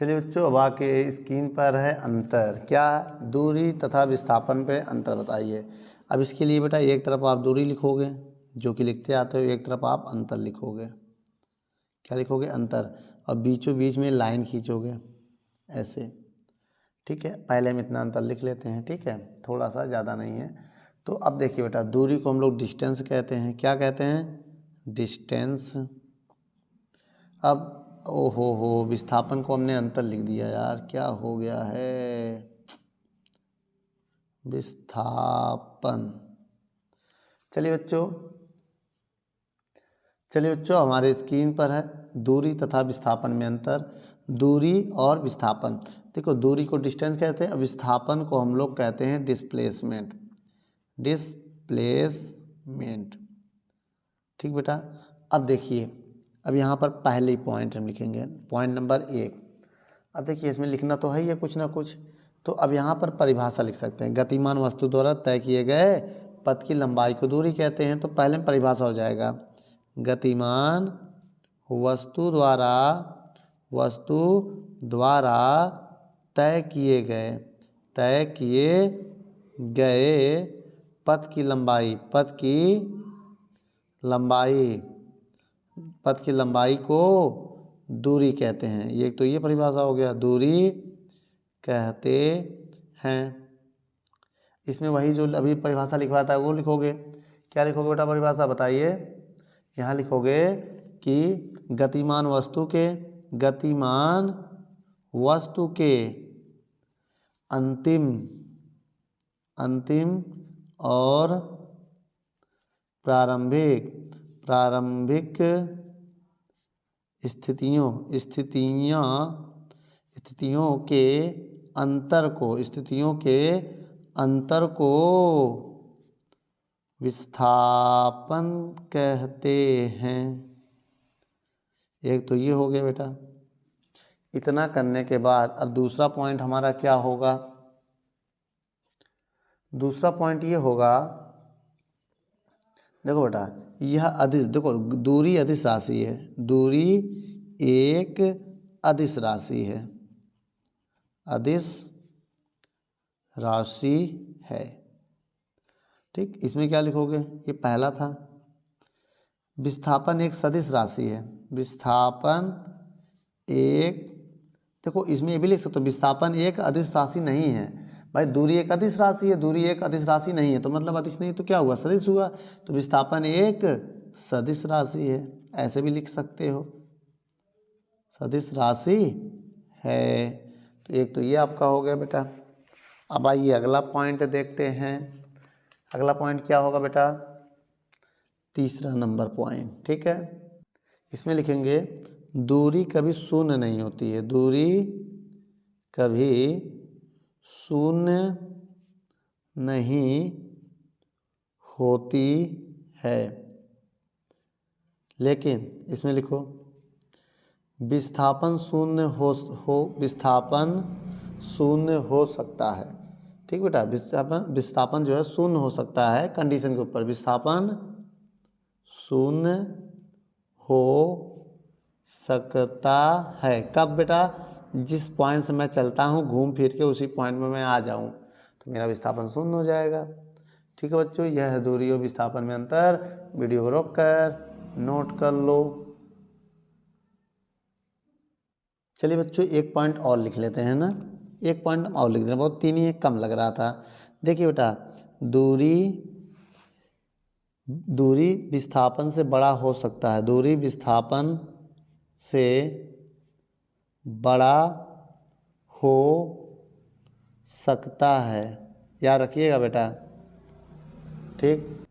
चलिए बच्चों, अब आके स्क्रीन पर है अंतर। क्या? दूरी तथा विस्थापन पे अंतर बताइए। अब इसके लिए बेटा एक तरफ आप दूरी लिखोगे जो कि लिखते आते हो, एक तरफ आप अंतर लिखोगे। क्या लिखोगे? अंतर। और बीचों बीच में लाइन खींचोगे ऐसे। ठीक है, पहले हम इतना अंतर लिख लेते हैं। ठीक है, थोड़ा सा, ज़्यादा नहीं है। तो अब देखिए बेटा, दूरी को हम लोग डिस्टेंस कहते हैं। क्या कहते हैं? डिस्टेंस। अब ओहो विस्थापन को हमने अंतर लिख दिया यार, क्या हो गया है? विस्थापन। चलिए बच्चों हमारे स्क्रीन पर है दूरी तथा विस्थापन में अंतर। दूरी और विस्थापन। देखो, दूरी को डिस्टेंस कहते हैं, विस्थापन को हम लोग कहते हैं डिस्प्लेसमेंट। डिस्प्लेसमेंट। ठीक बेटा। अब देखिए, अब यहाँ पर पहले ही पॉइंट हम लिखेंगे, पॉइंट नंबर 1। अब देखिए, इसमें लिखना तो है ही है कुछ ना कुछ। तो अब यहाँ पर परिभाषा लिख सकते हैं। गतिमान वस्तु द्वारा तय किए गए पथ की लंबाई को दूरी कहते हैं। तो पहले में परिभाषा हो जाएगा, गतिमान वस्तु द्वारा तय किए गए पथ की लंबाई को दूरी कहते हैं। ये तो ये परिभाषा हो गया, दूरी कहते हैं। इसमें वही जो अभी परिभाषा लिखवाया था वो लिखोगे। क्या लिखोगे बेटा परिभाषा? बताइए। यहाँ लिखोगे कि गतिमान वस्तु के अंतिम और प्रारंभिक स्थितियों के अंतर को विस्थापन कहते हैं। एक तो ये हो गया बेटा। इतना करने के बाद अब दूसरा पॉइंट हमारा क्या होगा? दूसरा पॉइंट ये होगा, देखो बेटा, यह अदिश, देखो दूरी अदिश राशि है। दूरी एक अदिश राशि है। ठीक, इसमें क्या लिखोगे? ये पहला था। विस्थापन एक सदिश राशि है। विस्थापन एक, देखो इसमें ये भी लिख सकते हो, विस्थापन एक अदिश राशि नहीं है। भाई दूरी एक अदिश राशि है, दूरी एक अदिश राशि नहीं है तो मतलब अदिश नहीं तो क्या हुआ? सदिश हुआ। तो विस्थापन एक सदिश राशि है, ऐसे भी लिख सकते हो, सदिश राशि है। तो एक तो ये आपका हो गया बेटा। अब आइए अगला पॉइंट देखते हैं। अगला पॉइंट क्या होगा बेटा? तीसरा नंबर पॉइंट। ठीक है, इसमें लिखेंगे दूरी कभी शून्य नहीं होती है। दूरी कभी शून्य नहीं होती है, लेकिन इसमें लिखो विस्थापन शून्य हो सकता है। ठीक बेटा, विस्थापन जो है शून्य हो सकता है कंडीशन के ऊपर। विस्थापन शून्य हो सकता है कब बेटा? जिस पॉइंट से मैं चलता हूँ घूम फिर के उसी पॉइंट में मैं आ जाऊँ तो मेरा विस्थापन शून्य हो जाएगा। ठीक है बच्चों, यह है दूरी और विस्थापन में अंतर। वीडियो को रोक कर नोट कर लो। चलिए बच्चों, एक पॉइंट और लिख लेते हैं ना। एक पॉइंट और लिख देना, बहुत तीन ही कम लग रहा था। देखिए बेटा, दूरी विस्थापन से बड़ा हो सकता है। दूरी विस्थापन से बड़ा हो सकता है, याद रखिएगा बेटा। ठीक,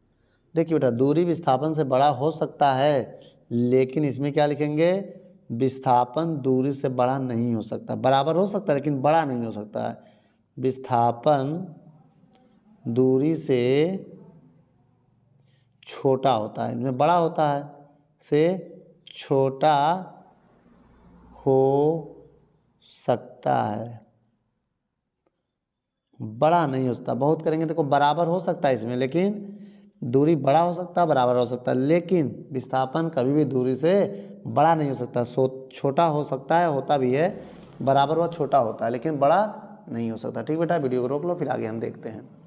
देखिए बेटा, दूरी विस्थापन से बड़ा हो सकता है, लेकिन इसमें क्या लिखेंगे? विस्थापन दूरी से बड़ा नहीं हो सकता। बराबर हो सकता है लेकिन बड़ा नहीं हो सकता है। विस्थापन दूरी से छोटा होता है, इनमें बड़ा होता है, से छोटा हो सकता है, बड़ा नहीं हो सकता। बहुत करेंगे देखो, बराबर हो सकता है इसमें, लेकिन दूरी बड़ा हो सकता है, बराबर हो सकता है, लेकिन विस्थापन कभी भी दूरी से बड़ा नहीं हो सकता। छोटा हो सकता है, होता भी है, बराबर व छोटा होता है लेकिन बड़ा नहीं हो सकता। ठीक बेटा, वीडियो को रोक लो, फिर आगे हम देखते हैं।